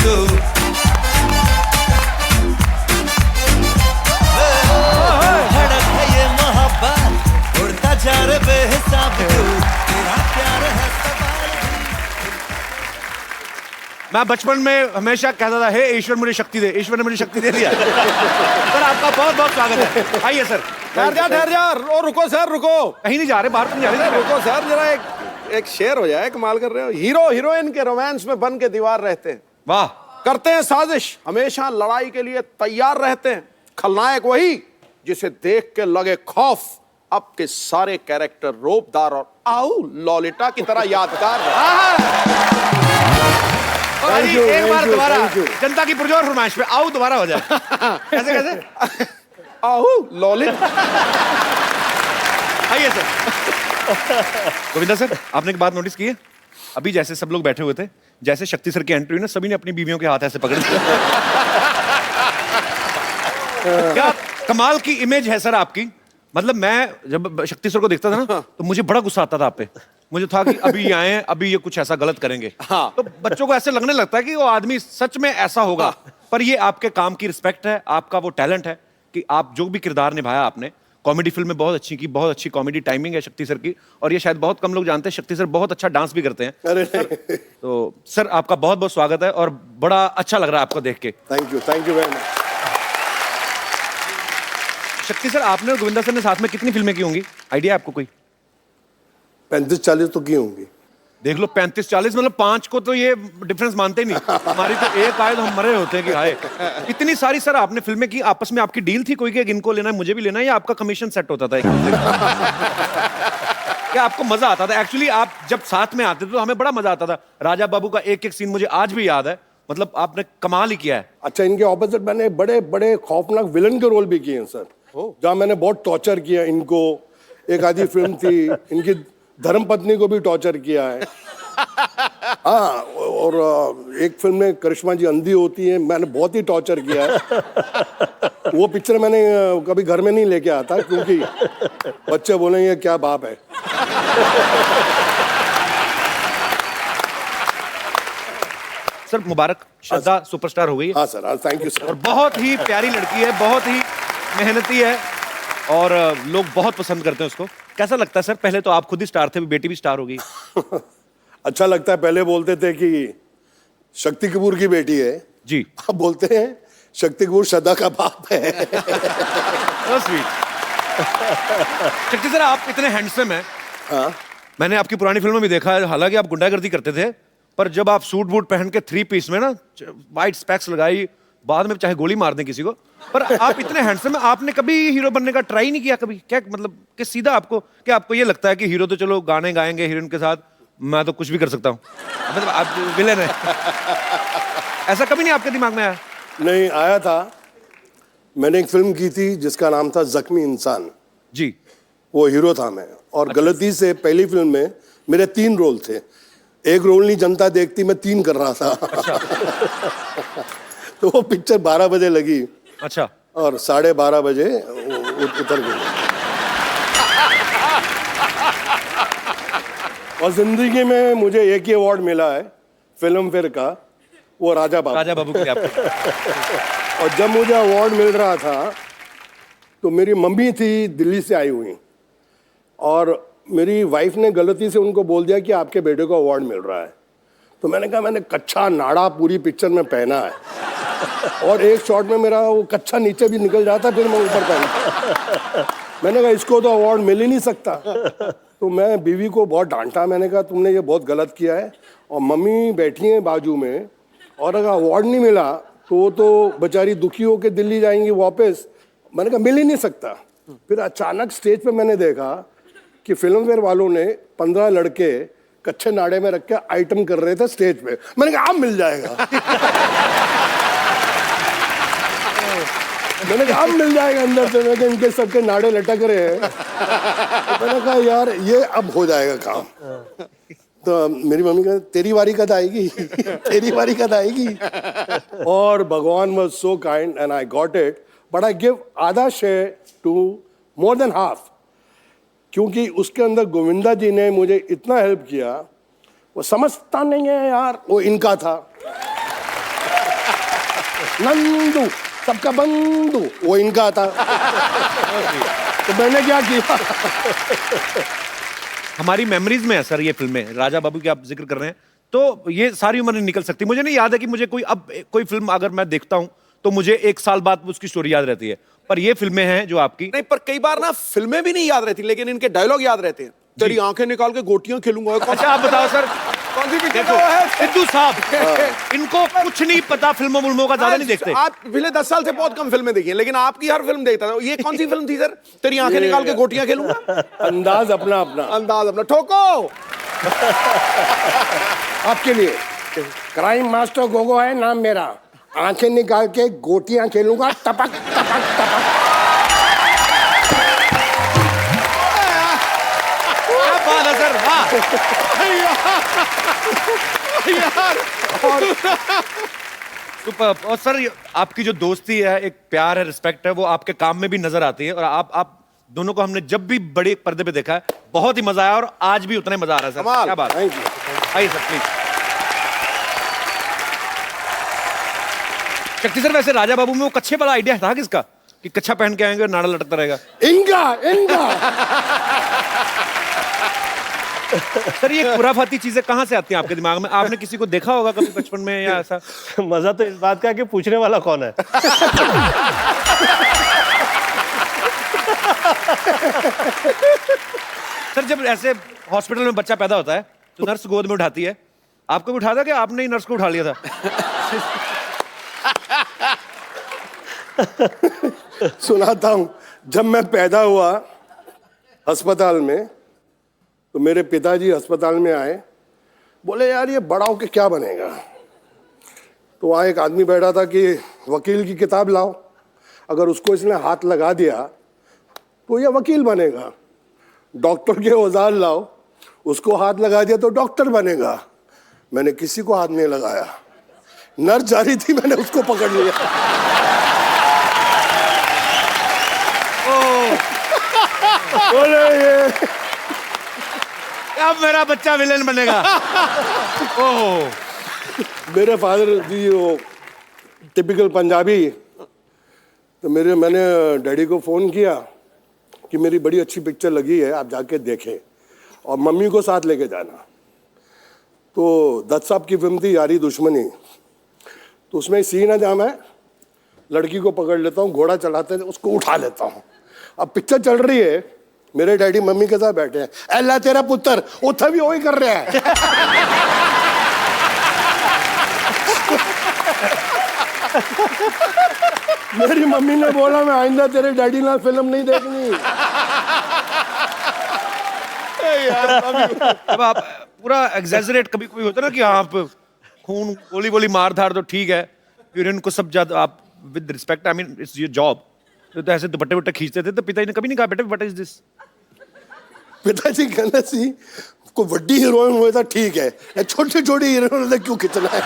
तू धड़क है ये मोहब्बत उड़ता जा रे बेहिसाब तू तेरा प्यार है सवाल मैं बचपन में हमेशा कहता था हे ईश्वर मुझे शक्ति दे, ईश्वर ने मुझे शक्ति दे दिया। सर आपका बहुत बहुत स्वागत है, आइए सर। ठहर जा रुको सर रुको, कहीं नहीं जा रहे, बाहर तो नहीं जा रहे। रुको सर जरा एक शेर हो जाए, कमाल कर रहे हो। हीरो हीरोइन के रोमांस में बन के दीवार रहते हैं, वाह, करते हैं साजिश, हमेशा लड़ाई के लिए तैयार रहते हैं। खलनायक वही जिसे देख के लगे खौफ। अब के सारे कैरेक्टर रोबदार और आऊ लॉलिटा की तरह यादगार। एक बार दोबारा जनता की पुरजोर फरमाइश पे आओ दोबारा हो जाए। कैसे कैसे आऊ लॉलिटा। आइए सर। गोविंदा सर, आपने एक बात नोटिस की है? अभी जैसे सब लोग बैठे हुए थे, जैसे शक्ति सर की एंट्री हुई ना, सभी ने अपनी बीवियों के हाथ ऐसे पकड़ लिया। क्या कमाल की इमेज है सर आपकी। मतलब मैं जब शक्ति सर को देखता था ना तो मुझे बड़ा गुस्सा आता था आप पे। मुझे था कि अभी ये आए हैं, अभी ये कुछ ऐसा गलत करेंगे। हाँ। तो बच्चों को ऐसे लगने लगता है कि वो आदमी सच में ऐसा होगा। पर ये आपके काम की रिस्पेक्ट है, आपका वो टैलेंट है कि आप जो भी किरदार निभाया आपने, कॉमेडी फिल्म में बहुत अच्छी की, बहुत अच्छी कॉमेडी टाइमिंग है शक्ति सर की। और ये शायद बहुत कम लोग जानते हैं, शक्ति सर बहुत अच्छा डांस भी करते हैं। अरे तो सर आपका बहुत बहुत स्वागत है और बड़ा अच्छा लग रहा है आपको देख के। Thank you very much. शक्ति सर, आपने और गोविंदा सर ने साथ में कितनी फिल्में की होंगी, आइडिया आपको कोई? 35-40 तो की होंगी। देख लो, 35-40 मतलब 5 को तो ये डिफरेंस मानते ही नहीं। हमारी तो एक आए तो हम मरे होते हैं कि आए। इतनी सारी सर आपने फिल्में की, आपस में आपकी डील थी कोई कि इनको लेना है मुझे भी लेना है, या आपका कमीशन सेट होता था एक क्या आपको मजा आता था? एक्चुअली आप जब साथ में आते थे तो हमें बड़ा मजा आता था। राजा बाबू का एक एक सीन मुझे आज भी याद है, मतलब आपने कमाल ही किया है। अच्छा, इनके ऑपोजिट मैंने बड़े बड़े खौफनाक विलन के रोल भी किए हैं सर, जहाँ मैंने बहुत टॉर्चर किया इनको। एक आधी फिल्म थी, इनकी धर्मपत्नी को भी टॉर्चर किया है। हाँ, और एक फिल्म में करिश्मा जी अंधी होती है, मैंने बहुत ही टॉर्चर किया है। वो पिक्चर मैंने कभी घर में नहीं लेके आता क्योंकि बच्चे बोलेंगे क्या बाप है। सर मुबारक, श्रद्धा सुपरस्टार हो गई। हाँ सर, थैंक यू सर। और बहुत ही प्यारी लड़की है, बहुत ही मेहनती है और लोग बहुत पसंद करते हैं उसको। कैसा लगता है सर? पहले तो आप खुद ही स्टार थे, बेटी भी स्टार हो गई। अच्छा लगता है। पहले बोलते थे कि शक्ति कपूर की बेटी है जी, अब बोलते हैं शक्ति कपूर श्रद्धा का बाप है। So sweet। शक्ति सर, आप इतने हैंडसम हैं। हाँ, मैंने आपकी पुरानी फिल्मों में देखा है, हालांकि आप गुंडागर्दी करते थे, पर जब आप सूट बूट पहन के 3 पीस में ना, वाइट स्पेक्स लगाई, बाद में चाहे गोली मार दें किसी को, पर आप इतने हैंडसम हैं, आपने कभी हीरो बनने का ट्राई नहीं किया कभी? क्या मतलब कि सीधा आपको क्या आपको ये लगता है कि हीरो तो चलो गाने गाएंगे हीरोइन के साथ, मैं तो कुछ भी कर सकता हूँ, मतलब आप विलेन है? ऐसा कभी नहीं आपके दिमाग में आया? नहीं आया था। मैंने एक फिल्म की थी जिसका नाम था जख्मी इंसान जी, वो हीरो था मैं। और गलती से पहली फिल्म में मेरे 3 रोल थे। एक रोल नहीं जनता देखती, मैं 3 कर रहा था। अच्छा। तो वो पिक्चर 12 बजे लगी। अच्छा। और 12:30 बजे उतर गई। और जिंदगी में मुझे एक ही अवार्ड मिला है फिल्म फेयर का, वो राजा बाबू के लिए आपको। और जब मुझे अवार्ड मिल रहा था तो मेरी मम्मी थी दिल्ली से आई हुई, और मेरी वाइफ ने गलती से उनको बोल दिया कि आपके बेटे को अवार्ड मिल रहा है। तो मैंने कहा मैंने कच्चा नाड़ा पूरी पिक्चर में पहना है और एक शॉट में मेरा वो कच्चा नीचे भी निकल जाता, फिर मैं ऊपर पहना। मैंने कहा इसको तो अवार्ड मिल ही नहीं सकता। तो मैं बीवी को बहुत डांटा, मैंने कहा तुमने ये बहुत गलत किया है। और मम्मी बैठी हैं बाजू में, और अगर अवार्ड नहीं मिला तो वो तो बेचारी दुखी होकर दिल्ली जाएंगी वापस। मैंने कहा मिल ही नहीं सकता। फिर अचानक स्टेज पे मैंने देखा कि फिल्म फेयर वालों ने 15 लड़के कच्चे नाड़े में रख के आइटम कर रहे थे स्टेज पे। मैंने कहा अब मिल जाएगा। मैंने कहा अब मिल जाएगा अंदर से। मैंने कहा इनके सबके नाड़े लटक रहे हैं। तो मैंने कहा यार ये अब हो जाएगा काम। तो मेरी मम्मी कहती तेरी बारी कद आएगी, तेरी बारी कद आएगी। और भगवान was so kind and I got it, but I give आधा share to more than half, क्योंकि उसके अंदर गोविंदा जी ने मुझे इतना हेल्प किया। वो समझता नहीं है यार, वो इनका था। नंदू सबका बंधु, वो इनका था। तो मैंने क्या किया, हमारी मेमोरीज में है सर ये फिल्में, राजा बाबू की आप जिक्र कर रहे हैं, तो ये सारी उम्र नहीं निकल सकती। मुझे नहीं याद है कि मुझे कोई फिल्म अगर मैं देखता हूं तो मुझे 1 साल बाद उसकी स्टोरी याद रहती है, पर ये फिल्में हैं जो आपकी। नहीं, पर कई बार ना फिल्में भी नहीं याद रहती, लेकिन इनके डायलॉग याद रहते हैं। तेरी आंखें निकाल के गोटियां खेलूंगा। अच्छा आप बताओ सर, कौन सी पिक्चर देखो है? सिद्धू साहब, इनको कुछ नहीं पता, फिल्मों का ज्यादा नहीं देखते। आप पिछले 10 साल से बहुत कम फिल्में देखी हैं, लेकिन आपकी हर फिल्म देखता था। ये कौन सी फिल्म थी सर? तेरी आंखें निकाल के गोटियां खेलूंगा। अंदाज अपना अपना, अंदाज अपना। ठोको। आपके लिए क्राइम मास्टर गोगो है नाम मेरा, आंखें निकाल के गोटियां खेलूंगा, टपक टपक टपक। क्या बात है सर, वाह यार सुपर्ब। और सर आपकी जो दोस्ती है, एक प्यार है, रिस्पेक्ट है, वो आपके काम में भी नजर आती है। और आप दोनों को हमने जब भी बड़े पर्दे पे देखा है बहुत ही मजा आया, और आज भी उतना ही मजा आ रहा है सर। कमाल। क्या बात है। Thank you. आइए सर प्लीज। शक्ति सर, वैसे राजा बाबू में वो कच्छे वाला आइडिया था किसका, कि कच्छा पहन के आएंगे और नाड़ा लटकता रहेगा? इनका सर ये खुराफाती चीजें कहाँ से आती हैं आपके दिमाग में? आपने किसी को देखा होगा कभी बचपन में या ऐसा? मजा तो इस बात का है कि पूछने वाला कौन है। सर जब ऐसे हॉस्पिटल में बच्चा पैदा होता है तो नर्स गोद में उठाती है, आपको भी उठा था कि आपने ही नर्स को उठा लिया था? सुनाता हूं, जब मैं पैदा हुआ अस्पताल में, तो मेरे पिताजी अस्पताल में आए, बोले यार ये बड़ा होके क्या बनेगा? तो वहाँ एक आदमी बैठा था कि वकील की किताब लाओ, अगर उसको इसने हाथ लगा दिया तो ये वकील बनेगा। डॉक्टर के औजार लाओ, उसको हाथ लगा दिया तो डॉक्टर बनेगा। मैंने किसी को हाथ नहीं लगाया, नर्स जा रही थी, मैंने उसको पकड़ लिया। बोले ये अब मेरा बच्चा विलेन बनेगा। ओह, मेरे फादर जी वो टिपिकल पंजाबी, तो मैंने डैडी को फ़ोन किया कि मेरी बड़ी अच्छी पिक्चर लगी है, आप जाके देखें और मम्मी को साथ लेके जाना। तो दत्त साहब की फिल्म थी यारी दुश्मनी, तो उसमें एक सीन है जहाँ मैं लड़की को पकड़ लेता हूँ, घोड़ा चलाते हैं उसको उठा लेता हूँ। अब पिक्चर चल रही है, मेरे डैडी मम्मी के साथ बैठे हैं, अल्लाह तेरा पुत्र उठा भी वही कर रहा है। मेरी मम्मी ने बोला मैं आइंदा तेरे डैडी ना फिल्म नहीं देखनी। अब आप पूरा एग्जैजरेट, कभी कोई होता है ना कि आप खून गोली गोली मार धार तो ठीक है, फिर इनको सब ज्यादा आप with respect, I mean it's your job, तो ऐसे दुपट्टे वट्टे खींचते थे, तो पिताजी ने कभी नहीं कहा बेटा व्हाट इज दिस? पिताजी कहना सी कोई बड़ी हीरोइन हुए तो ठीक है, छोटी छोटी हीरोइन ने क्यों खींचना है?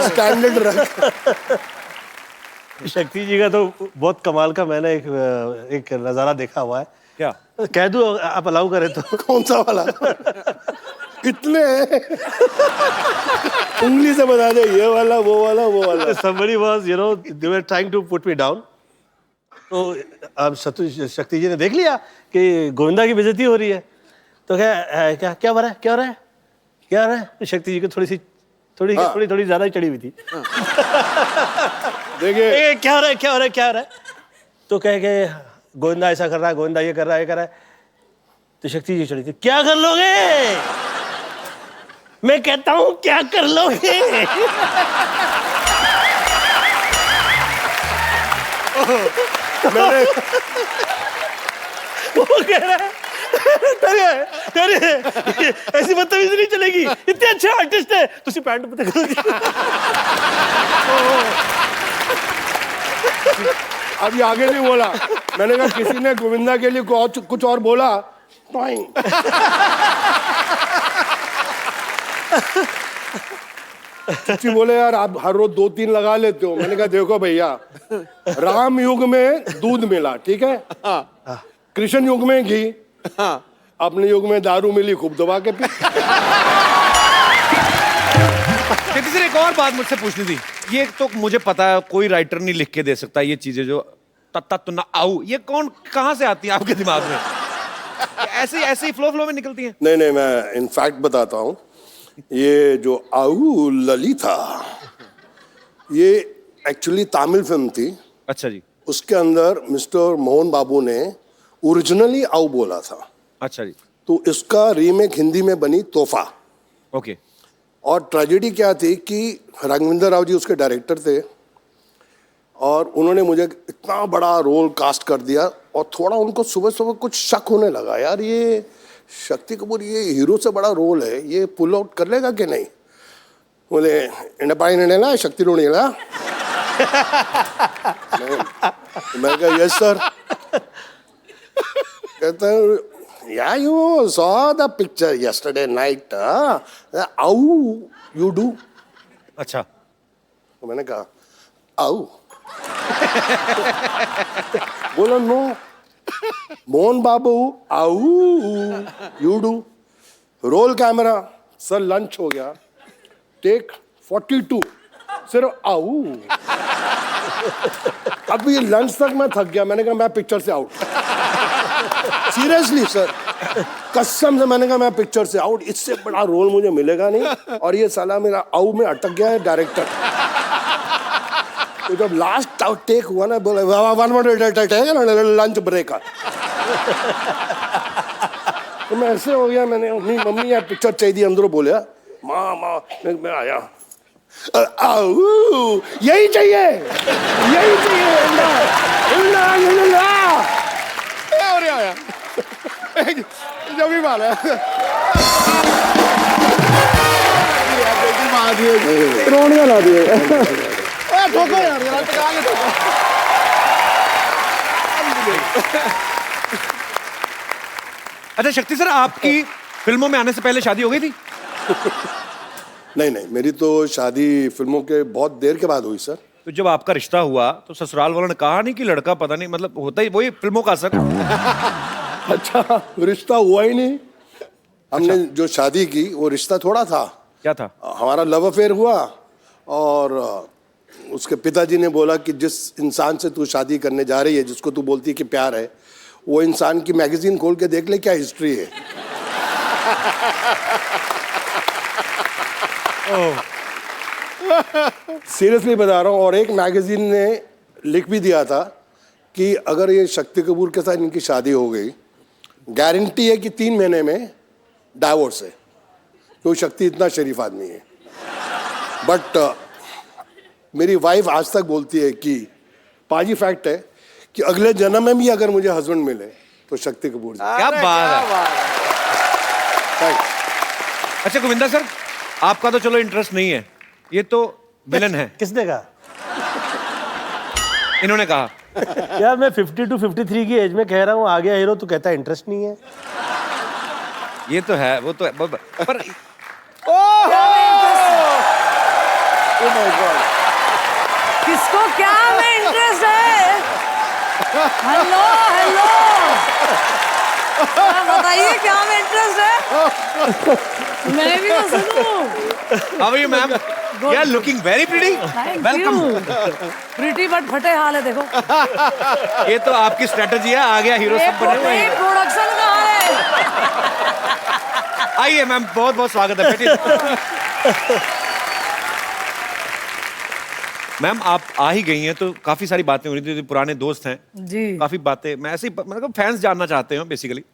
स्टैंडर्ड रख। शक्ति जी का तो बहुत कमाल का मैंने एक नजारा देखा हुआ है। क्या कह दूं आप अलाउ करें तो? कौन सा वाला? कितने हैं? उंगली से बता दे, ये वाला वो वाला वो वाला। Somebody was, you know, they were trying to put me down. तो अब शक्ति जी ने देख लिया कि गोविंदा की बेइज्जती हो रही है, तो क्या क्या हो रहा है, क्या हो रहा है, क्या हो रहा है? तो शक्ति जी को थोड़ी ज्यादा ही चढ़ी हुई थी। देखिए क्या हो रहा है, क्या हो रहा है, क्या हो रहा है? तो कह के गोविंदा ऐसा कर रहा है, गोविंदा ये कर रहा है, ये कर रहा है। तो शक्ति जी चढ़ी थी, क्या कर लोगे? मैं कहता हूं क्या कर लोगे? वो कह रहा है अरे ऐसी बदतमीजी नहीं चलेगी, इतने अच्छे आर्टिस्ट है, तुसी पैंट पता करो। अभी आगे नहीं बोला, मैंने कहा किसी ने गोविंदा के लिए कुछ और बोला तो चीची बोले यार आप हर रोज 2-3 लगा लेते हो। मैंने कहा देखो भैया, राम युग में दूध मिला, ठीक है, कृष्ण युग में घी, अपने युग में दारू मिली, खूब दबा के पी। शक्ति सर, एक और बात मुझसे पूछनी थी। ये तो मुझे पता है कोई राइटर नहीं लिख के दे सकता ये चीजें जो तत्ता तुन्ना आऊ, ये कहाँ से आती है आपके दिमाग में? ऐसे ही फ्लो में निकलती हैं? नहीं नहीं, मैं इनफैक्ट बताता हूँ। ये जो आऊ ललिता, ये एक्चुअली तमिल फिल्म थी। अच्छा जी। उसके अंदर मिस्टर मोहन बाबू ने ओरिजिनली आऊ बोला था। अच्छा जी। तो इसका रीमेक हिंदी में बनी तोहफा। ओके। और ट्रेजेडी क्या थी कि राघवेंद्र राव जी उसके डायरेक्टर थे और उन्होंने मुझे इतना बड़ा रोल कास्ट कर दिया और थोड़ा उनको सुबह सुबह कुछ शक होने लगा, यार ये शक्ति कपूर ये हीरो से बड़ा रोल है, ये पुल आउट कर लेगा कि नहीं। बोले इंडपाई नेला शक्ति रोनेला। मैं कहा यस सर। कहता है Yeah, you saw the picture yesterday night. How you do? अच्छा। तो मैंने कहा आओ। बोला नो मोहन बाबू आओ you do. Roll camera sir, lunch हो गया, टेक 42, सिर्फ आओ। अब ये लंच तक मैं थक गया, मैंने कहा मैं पिक्चर से आउट। सीरियसली सर, कसम से मैंने कहा मैं पिक्चर से आउट, इससे बड़ा रोल मुझे मिलेगा नहीं। और ये साला मेरा आउ में अटक गया है डायरेक्टर। तो जब लास्ट टेक हुआ ना, बोले वन मिनट लंच ब्रेक। तो मैं ऐसे हो गया, मैंने अपनी मम्मी यार पिक्चर चाहिए अंदरों बोले माँ मैं आया आऊ यही चाहिए यही चाहिए। जब भी माला रोनिया ला दिए। ठोको यार, टका ले ठोको। अच्छा शक्ति सर, आपकी फिल्मों में आने से पहले शादी हो गई थी? नहीं नहीं, मेरी तो शादी फिल्मों के बहुत देर के बाद हुई सर। तो जब आपका रिश्ता हुआ तो ससुराल वालों ने कहा नहीं कि लड़का पता नहीं, मतलब होता ही वही फिल्मों का असर? अच्छा, रिश्ता हुआ ही नहीं। हमने जो शादी की वो रिश्ता थोड़ा था। क्या था? हमारा लव अफेयर हुआ और उसके पिताजी ने बोला कि जिस इंसान से तू शादी करने जा रही है, जिसको तू बोलती है कि प्यार है, वो इंसान की मैगजीन खोल के देख ले क्या हिस्ट्री है। सीरियसली बता रहा हूँ। और एक मैगजीन ने लिख भी दिया था कि अगर ये शक्ति कपूर के साथ इनकी शादी हो गई, गारंटी है कि 3 महीने में डाइवोर्स है, क्योंकि शक्ति इतना शरीफ आदमी है। बट मेरी वाइफ आज तक बोलती है कि पाजी फैक्ट है कि अगले जन्म में भी अगर मुझे हस्बैंड मिले तो शक्ति कपूर जी। क्या बात है। Thanks. अच्छा गोविंदा सर, आपका तो चलो इंटरेस्ट नहीं है, ये तो विलन है। किसने कहा? इन्होंने कहा। यार मैं 50 to 53 की एज में कह रहा हूँ आ गया हीरो, तू कहता है इंटरेस्ट नहीं है। ये तो है, वो तो है, पर किसको क्या में इंटरेस्ट है? हेलो हेलो, बताइए क्या में इंटरेस्ट है? मैं भी तो सुनूं। How are you ma'am? You are looking very pretty. Welcome. Pretty but फटे हाल है, देखो। ये तो आपकी स्ट्रेटजी है, आ गया हीरो सब बने हुए हैं। प्रोडक्शन कहाँ है? आइए मैम, बहुत बहुत स्वागत है, बैठिए। मैम आप आ ही गई हैं तो काफी सारी बातें हो रही थी, पुराने दोस्त हैं जी, काफी बातें, मैं ऐसे ही मतलब फैंस जानना चाहते हैं बेसिकली।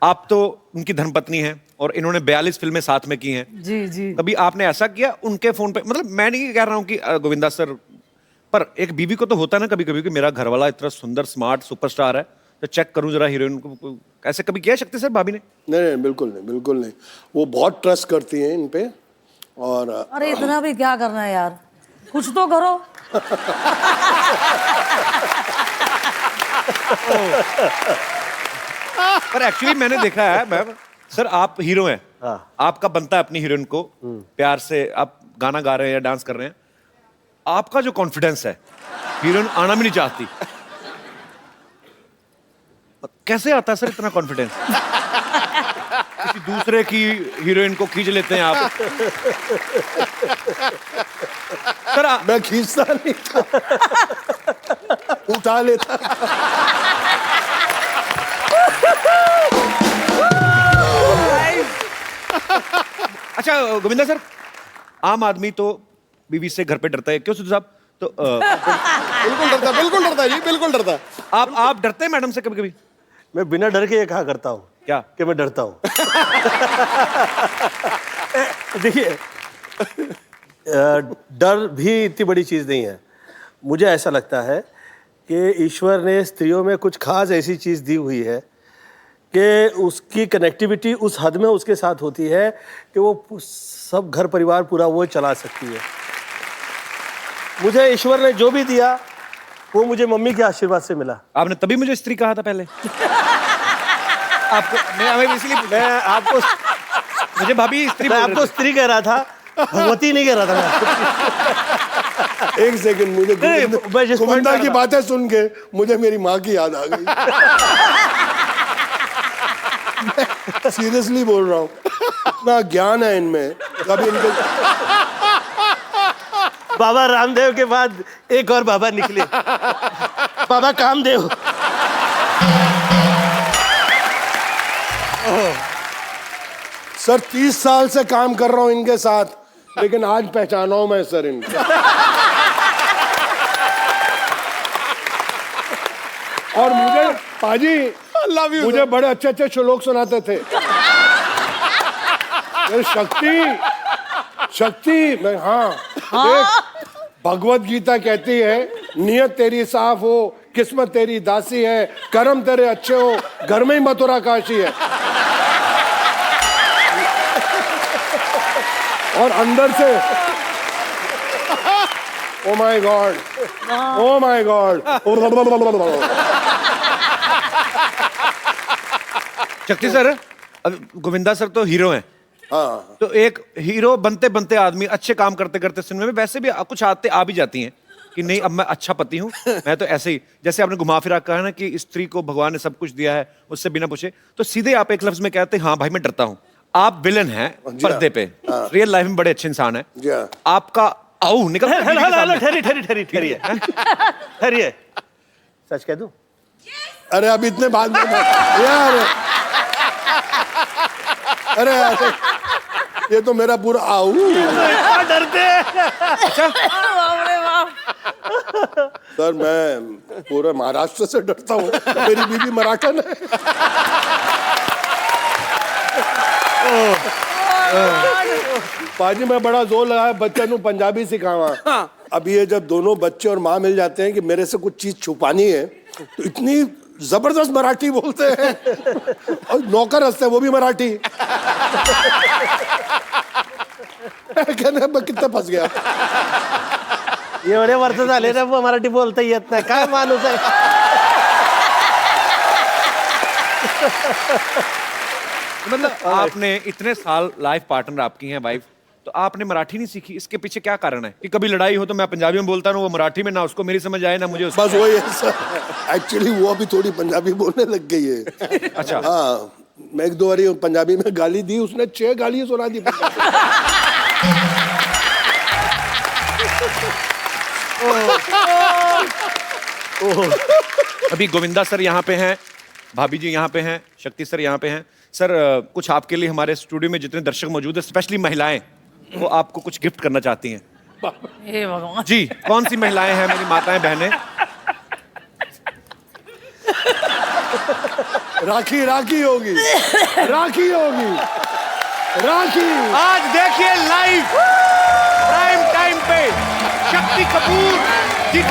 आप तो उनकी धर्मपत्नी हैं और इन्होंने 42 फिल्में साथ में की हैं। जी जी। कभी आपने ऐसा किया उनके फोन पे? मतलब मैं नहीं कह रहा हूँ कि गोविंदा सर, पर एक बीवी को तो होता है ना कभी कभी कि मेरा घरवाला इतना सुंदर स्मार्ट सुपरस्टार है, तो चेक करूं जरा हीरोइन को। ऐसे कभी किया शक्ति सर भाभी ने? नहीं, बिल्कुल नहीं, बिल्कुल नहीं। वो बहुत ट्रस्ट करती हैं इन पे। और अरे इतना भी क्या करना है यार, कुछ तो करो। पर एक्चुअली मैंने देखा है मैम सर, आप हीरो हैं, आपका बनता है अपनी हीरोइन को प्यार से, आप गाना गा रहे हैं या डांस कर रहे हैं, आपका जो कॉन्फिडेंस है हीरोइन आना भी नहीं चाहती, कैसे आता है सर इतना कॉन्फिडेंस? किसी दूसरे की हीरोइन को खींच लेते हैं आप। सर मैं खींचता नहीं था, उठा लेता था। अच्छा गोविंदा सर, आम आदमी तो बीवी से घर पे डरता है, क्यों सिद्धू साहब? तो बिल्कुल डरता, बिल्कुल डरता जी, बिल्कुल डरता। आप डरते हैं मैडम से कभी कभी? मैं बिना डर के ये कहा करता हूँ क्या? कि मैं डरता हूँ। देखिए, डर भी इतनी बड़ी चीज नहीं है। मुझे ऐसा लगता है कि ईश्वर ने स्त्रियों में कुछ खास ऐसी चीज दी हुई है कि उसकी कनेक्टिविटी उस हद में उसके साथ होती है कि वो सब घर परिवार पूरा वो चला सकती है। मुझे ईश्वर ने जो भी दिया वो मुझे मम्मी के आशीर्वाद से मिला। आपने तभी मुझे स्त्री कहा था पहले? आपको मैं इसलिए मैं आपको मुझे भाभी स्त्री मैं बोल आपको रहे थे। स्त्री कह रहा था, भगवती नहीं कह रहा था मैं। एक सेकंड, मुझे मैं जिस point गोविंदा पे की आ रहा- बातें सुन के मुझे मेरी माँ की याद आ गई। सीरियसली बोल रहा हूँ, इतना ज्ञान है इनमें। कभी इनके बाबा रामदेव के बाद एक और बाबा निकले, बाबा कामदेव। सर 30 साल से काम कर रहा हूँ इनके साथ, लेकिन आज पहचाना हूं मैं सर इनको। और मुझे पाजी लव यू। मुझे बड़े अच्छे अच्छे श्लोक सुनाते थे। ये शक्ति मैं देख, भगवत गीता कहती है नियत तेरी साफ हो, किस्मत तेरी दासी है, कर्म तेरे अच्छे हो, घर में ही मथुरा काशी है। और अंदर से oh my God, oh my God. शक्ति सर, अब गोविंदा सर तो हीरो हैं। हाँ, तो एक हीरो बनते बनते आदमी अच्छे काम करते करते सिनेमा में वैसे भी कुछ आते आ भी जाती हैं कि नहीं अब मैं अच्छा पति हूँ, मैं तो ऐसे ही, जैसे आपने घुमा फिरा कहा ना कि स्त्री को भगवान ने सब कुछ दिया है, उससे बिना पूछे, तो सीधे आप एक लफ्ज में कहते हैं हाँ भाई मैं डरता हूँ। आप विलन हैं जी हाँ। पर्दे पे, रियल लाइफ में बड़े अच्छे इंसान हैं। जी हाँ। आपका आओ निकल ठहरिए, सच कह दूं? अरे अब इतने बाद में यार, अरे यार, ये तो मेरा पूरा आऊ। डरते हैं। बाप रे बाप। सर मैं पूरे महाराष्ट्र से डरता हूँ, मेरी बीवी मराठन है। पाजी मैं बड़ा जोर लगाया बच्चे को पंजाबी सिखावा। अब ये जब दोनों बच्चे और माँ मिल जाते हैं कि मेरे से कुछ चीज छुपानी है, तो इतनी जबरदस्त मराठी बोलते हैं, और नौकर हंसते हैं वो भी मराठी। कहने मैं कितना फंस गया। एवढे वर्ष झाले ना मराठी बोलता येत नाही, काय माणूस आहे। मतलब आपने इतने साल लाइफ पार्टनर आपकी हैं वाइफ, तो आपने मराठी नहीं सीखी, इसके पीछे क्या कारण है कि कभी लड़ाई हो तो मैं पंजाबी में बोलता हूँ, वो मराठी में, ना उसको मेरी समझ आए ना मुझे उसको। बस वही है सर, एक्चुअली वो अभी थोड़ी पंजाबी बोलने लग गई है। अच्छा। हाँ, मैं एक दो बारी पंजाबी में गाली दी, उसने 6 गालियां सुना दी। अभी गोविंदा सर यहाँ पे हैं, भाभी जी यहाँ पे हैं, शक्ति सर यहाँ पे हैं। सर कुछ आपके लिए हमारे स्टूडियो में जितने दर्शक मौजूद हैं, स्पेशली महिलाएं, वो आपको कुछ गिफ्ट करना चाहती हैं। हे भगवान। जी, कौन सी महिलाएं हैं मेरी माताएं बहनें? राखी राखी होगी, राखी होगी, राखी। आज देखिए लाइव प्राइम टाइम पे शक्ति कपूर जी को